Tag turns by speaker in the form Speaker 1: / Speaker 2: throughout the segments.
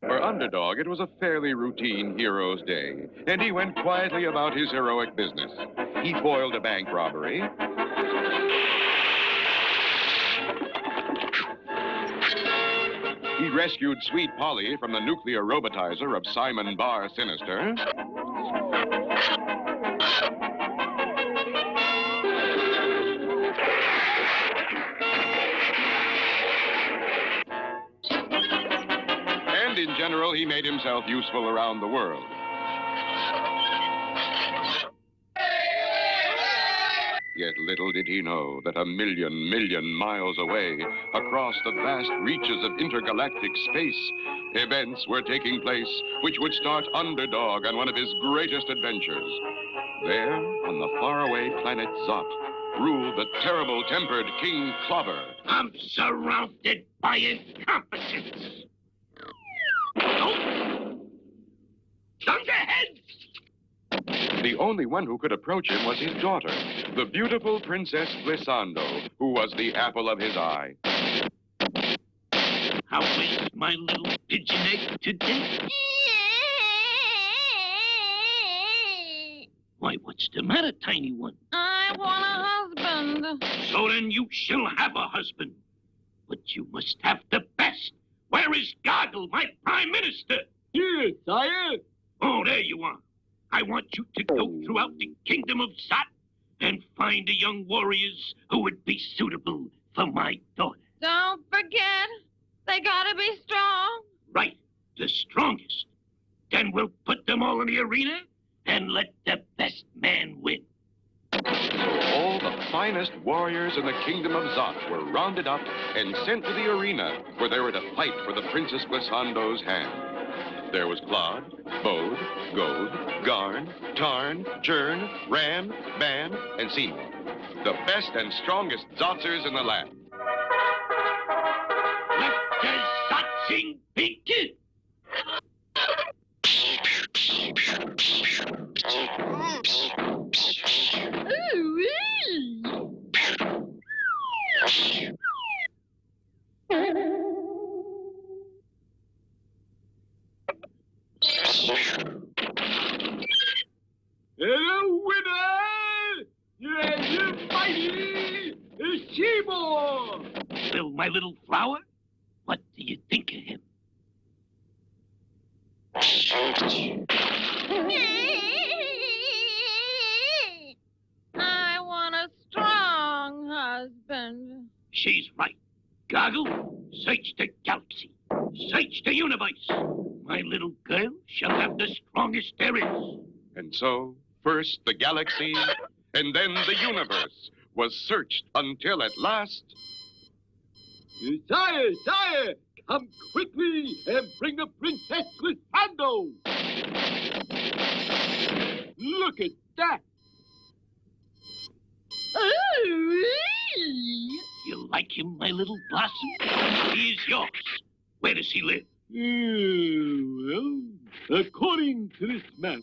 Speaker 1: For Underdog, it was a fairly routine hero's day, and he went quietly about his heroic business. He foiled a bank robbery. He rescued Sweet Polly from the nuclear robotizer of Simon Barr Sinister. And in general, he made himself useful around the world. Yet little did he know that a million miles away, across the vast reaches of intergalactic space, events were taking place which would start Underdog on one of his greatest adventures. There, on the faraway planet Zot, ruled the terrible-tempered King Clobber.
Speaker 2: I'm surrounded by incompetence. Oh! Thunderhead!
Speaker 1: The only one who could approach him was his daughter, the beautiful Princess Glissando, who was the apple of his eye.
Speaker 2: How is my little pigeon egg today? Why, what's the matter, tiny one?
Speaker 3: I want a husband.
Speaker 2: So then you shall have a husband. But you must have the best. Where is Goggle, my prime minister?
Speaker 4: Here, sire.
Speaker 2: Oh, there you are. I want you to go throughout the kingdom of Zot and find the young warriors who would be suitable for my daughter.
Speaker 3: Don't forget, they gotta be strong.
Speaker 2: Right, the strongest. Then we'll put them all in the arena and let the best man win.
Speaker 1: All the finest warriors in the kingdom of Zot were rounded up and sent to the arena where they were to fight for the Princess Glissando's hand. There was Claude, Bode, Gode, Garn, Tarn, Jern, Ran, Ban, and Seymour. The best and strongest Zotzers in the land.
Speaker 2: Let the Zotzing begin!
Speaker 4: The winner! You're mighty Seymour!
Speaker 2: Well, my little flower, what do you think of him?
Speaker 3: I want a strong husband.
Speaker 2: She's right. Goggle, search the galaxy. Search the universe. My little girl shall have the strongest there is.
Speaker 1: And so, first the galaxy, and then the universe was searched until at last...
Speaker 4: Sire, come quickly and bring the Princess Glissando. Look at that.
Speaker 2: You like him, my little blossom? He is yours. Where does he live?
Speaker 4: Well, according to this map,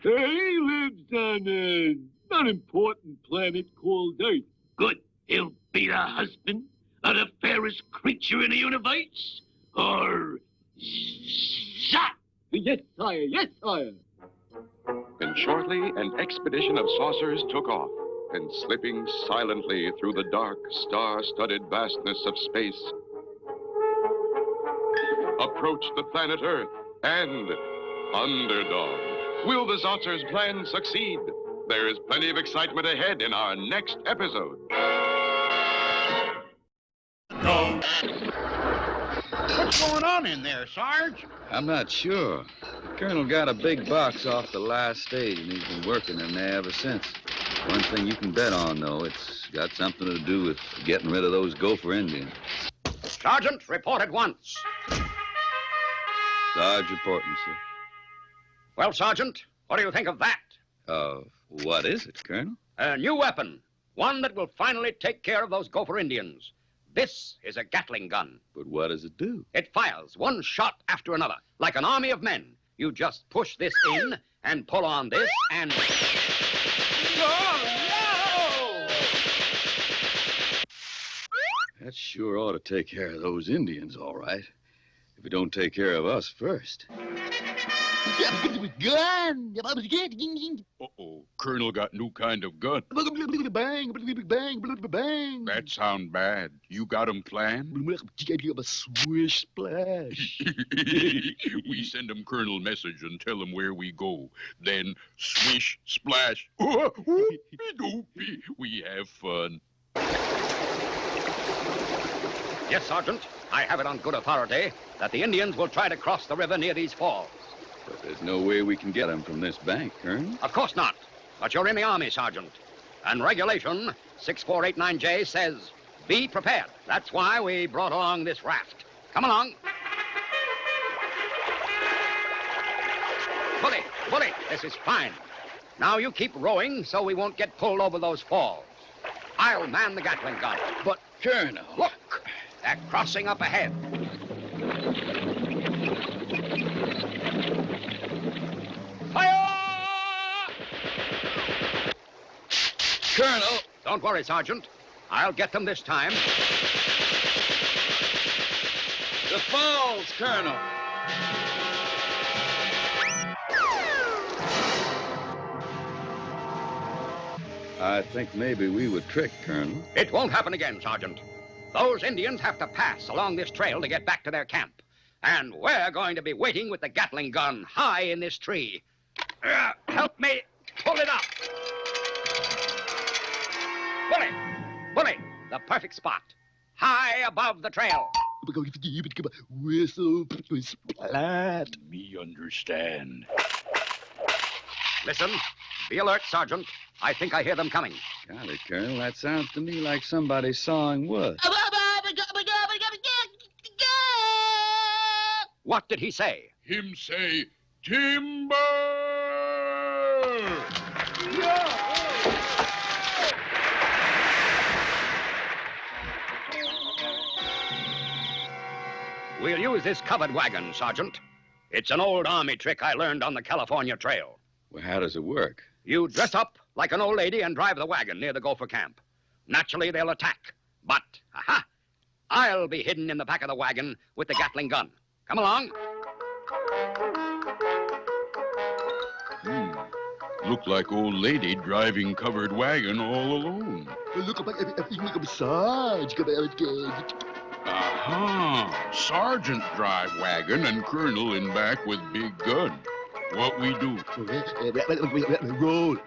Speaker 4: he lives on an unimportant planet called Earth.
Speaker 2: Good. He'll be the husband of the fairest creature in the universe? Or... Zot?
Speaker 4: Yes, sire.
Speaker 1: And shortly, an expedition of saucers took off, and slipping silently through the dark, star-studded vastness of space, approached the planet Earth and Underdog. Will the Zotzers' plan succeed? There is plenty of excitement ahead in our next episode.
Speaker 5: What's going on in there, Sarge?
Speaker 6: I'm not sure. The Colonel got a big box off the last stage, and he's been working in there ever since. One thing you can bet on, though, it's got something to do with getting rid of those gopher Indians.
Speaker 5: Sergeant, report at once.
Speaker 6: Sarge reporting, sir.
Speaker 5: Well, Sergeant, what do you think of that?
Speaker 6: What is it, Colonel?
Speaker 5: A new weapon. One that will finally take care of those gopher Indians. This is a Gatling gun.
Speaker 6: But what does it do?
Speaker 5: It fires one shot after another, like an army of men. You just push this in and pull on this and...
Speaker 4: Oh, no!
Speaker 6: That sure ought to take care of those Indians, all right. If you don't take care of us first.
Speaker 4: Gun!
Speaker 7: Uh-oh. Colonel got new kind of gun.
Speaker 4: Bang! Bang!
Speaker 7: That sound bad. You got 'em planned?
Speaker 4: Swish splash.
Speaker 7: We send 'em Colonel message and tell 'em where we go. Then swish, splash. Whoopie-doopie. We have fun.
Speaker 5: Yes, Sergeant. I have it on good authority that the Indians will try to cross the river near these falls.
Speaker 6: But there's no way we can get them from this bank, Colonel.
Speaker 5: Of course not. But you're in the Army, Sergeant. And Regulation 6489J says, be prepared. That's why we brought along this raft. Come along. Bully, this is fine. Now you keep rowing so we won't get pulled over those falls. I'll man the Gatling gun.
Speaker 6: But, Colonel...
Speaker 5: Look, they're crossing up ahead. Fire!
Speaker 6: Colonel!
Speaker 5: Don't worry, Sergeant. I'll get them this time.
Speaker 6: The falls, Colonel! I think maybe we were tricked, Colonel.
Speaker 5: It won't happen again, Sergeant. Those Indians have to pass along this trail to get back to their camp. And we're going to be waiting with the Gatling gun high in this tree. Help me pull it up. Bully, the perfect spot. High above the trail.
Speaker 4: Whistle splat.
Speaker 7: Me understand.
Speaker 5: Listen, be alert, Sergeant. I think I hear them coming.
Speaker 6: Golly, Colonel, that sounds to me like somebody sawing wood.
Speaker 5: What did he say?
Speaker 7: Him say, timber!
Speaker 5: We'll use this covered wagon, Sergeant. It's an old Army trick I learned on the California Trail.
Speaker 6: Well, how does it work?
Speaker 5: You dress up like an old lady and drive the wagon near the Gopher camp. Naturally, they'll attack. But, I'll be hidden in the back of the wagon with the Gatling gun. Come along.
Speaker 7: Look like old lady driving covered wagon all alone. Aha! Sergeant drive wagon and Colonel in back with big gun. What we do?
Speaker 4: Roll.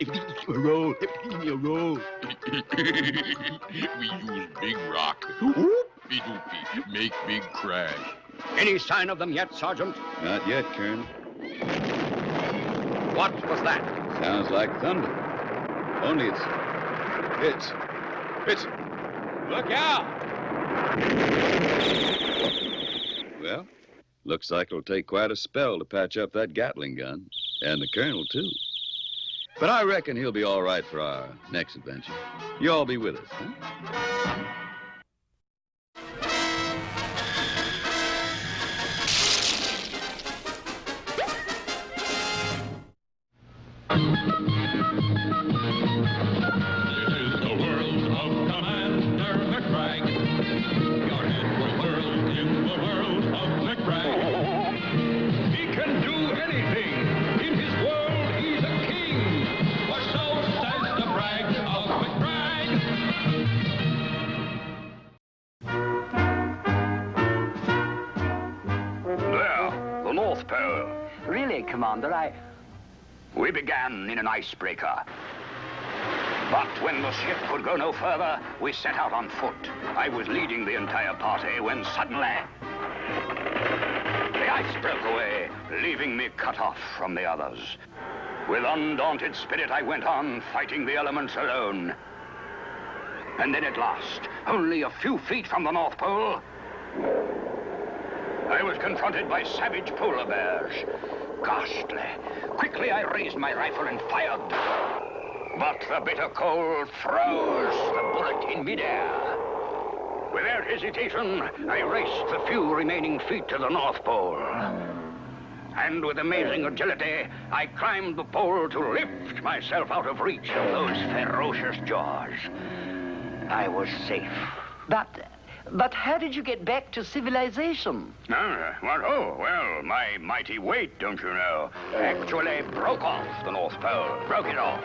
Speaker 4: Roll.
Speaker 7: We use big rock. Whoopie-doopie. Make big crash.
Speaker 5: Any sign of them yet, Sergeant?
Speaker 6: Not yet, Colonel.
Speaker 5: What was that?
Speaker 6: Sounds like thunder. Only it's... Look out! Well, looks like it'll take quite a spell to patch up that Gatling gun. And the Colonel, too. But I reckon he'll be all right for our next adventure. You all be with us, huh?
Speaker 5: Commander, We began in an icebreaker. But when the ship could go no further, we set out on foot. I was leading the entire party when suddenly the ice broke away, leaving me cut off from the others. With undaunted spirit, I went on fighting the elements alone. And then at last, only a few feet from the North Pole, I was confronted by savage polar bears. Ghastly. Quickly, I raised my rifle and fired. But the bitter cold froze the bullet in midair. Without hesitation, I raced the few remaining feet to the North Pole. And with amazing agility, I climbed the pole to lift myself out of reach of those ferocious jaws. I was safe. But
Speaker 8: But how did you get back to civilization?
Speaker 5: Well, my mighty weight, don't you know, actually broke off the North Pole, broke it off.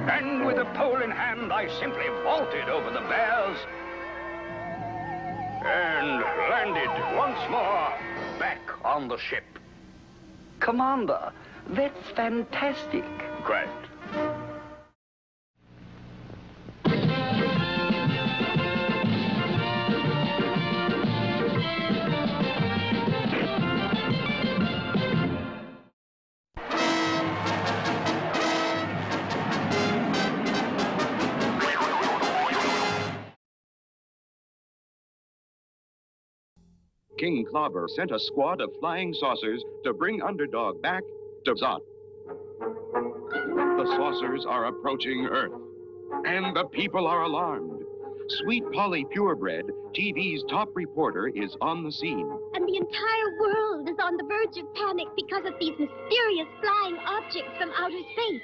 Speaker 5: And with the pole in hand, I simply vaulted over the bears and landed once more back on the ship.
Speaker 8: Commander, that's fantastic.
Speaker 5: Great.
Speaker 1: King Clobber sent a squad of flying saucers to bring Underdog back to Zot. The saucers are approaching Earth, and the people are alarmed. Sweet Polly Purebred, TV's top reporter, is on the scene.
Speaker 9: And the entire world is on the verge of panic because of these mysterious flying objects from outer space.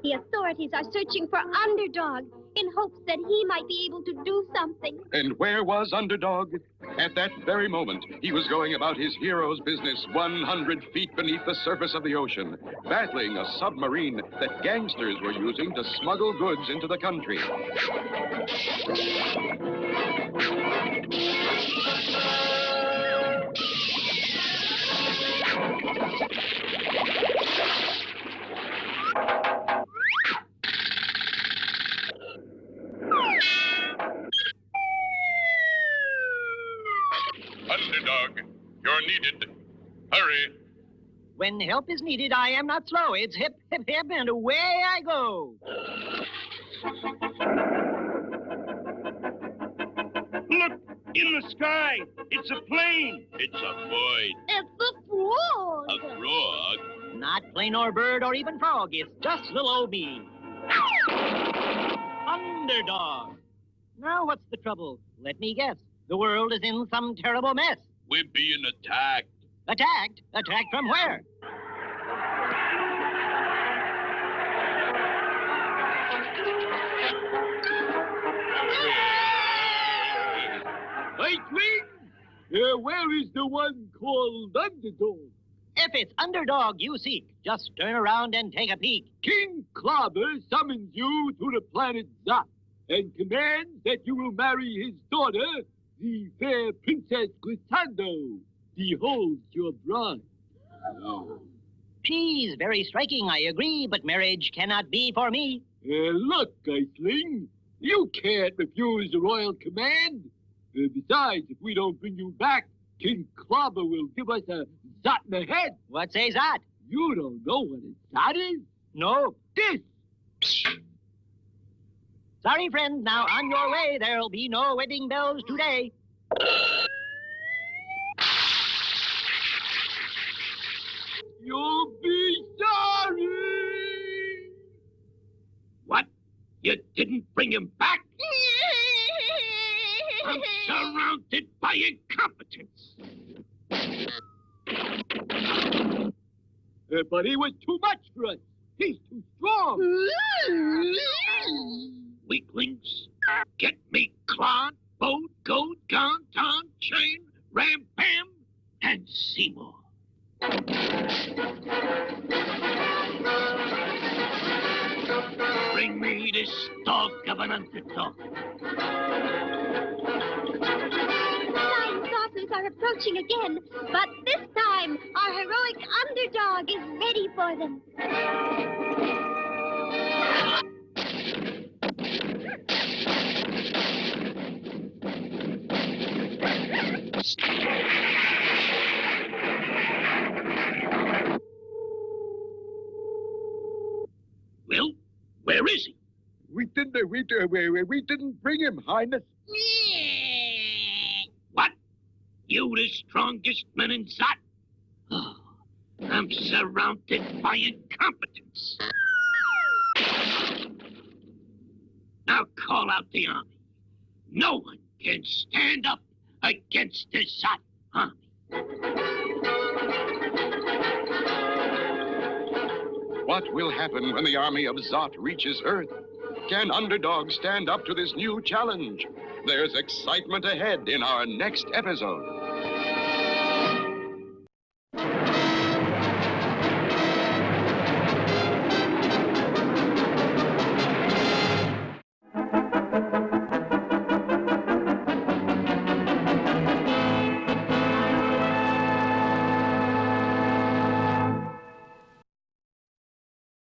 Speaker 9: The authorities are searching for Underdog in hopes that he might be able to do something.
Speaker 1: And where was Underdog? At that very moment, he was going about his hero's business 100 feet beneath the surface of the ocean, battling a submarine that gangsters were using to smuggle goods into the country.
Speaker 7: Underdog, you're needed. Hurry.
Speaker 10: When help is needed, I am not slow. It's hip, hip, hip, and away I go.
Speaker 2: Look, in the sky. It's a plane.
Speaker 7: It's a void.
Speaker 9: It's the frog.
Speaker 7: A frog.
Speaker 10: Not plane or bird or even frog. It's just little old me. Underdog. Now what's the trouble? Let me guess. The world is in some terrible mess.
Speaker 7: We're being attacked.
Speaker 10: Attacked? Attacked from where?
Speaker 4: Iceling? Where is the one called Underdog?
Speaker 10: If it's Underdog you seek, just turn around and take a peek.
Speaker 4: King Clobber summons you to the planet Zot and commands that you will marry his daughter, the fair Princess Glissando. Behold your bride.
Speaker 10: She's very striking, I agree, but marriage cannot be for me.
Speaker 4: Look, Iceling, you can't refuse the royal command. Besides, if we don't bring you back, King Clobber will give us a Zot in the head.
Speaker 10: What says that?
Speaker 4: You don't know what a Zot is?
Speaker 10: No.
Speaker 4: This.
Speaker 10: Sorry, friend. Now on your way. There'll be no wedding bells today.
Speaker 4: You'll be sorry.
Speaker 2: What? You didn't bring him back? I'm surrounded by incompetence.
Speaker 4: But he was too much for us. He's too strong.
Speaker 2: Weaklings, get me Claude, Bode, Gold, Gon, Ton, Chain, Ram, Bam, and Seymour. Bring me this dog of an underdog.
Speaker 9: Flying saucers are approaching again, but this time our heroic Underdog is ready for them.
Speaker 2: Well, where is he?
Speaker 4: We didn't bring him, Highness.
Speaker 2: What? You the strongest man in Zot? Oh, I'm surrounded by incompetence. Now call out the army. No one can stand up against the Zot army.
Speaker 1: What will happen when the army of Zot reaches Earth? Can Underdog stand up to this new challenge? There's excitement ahead in our next episode.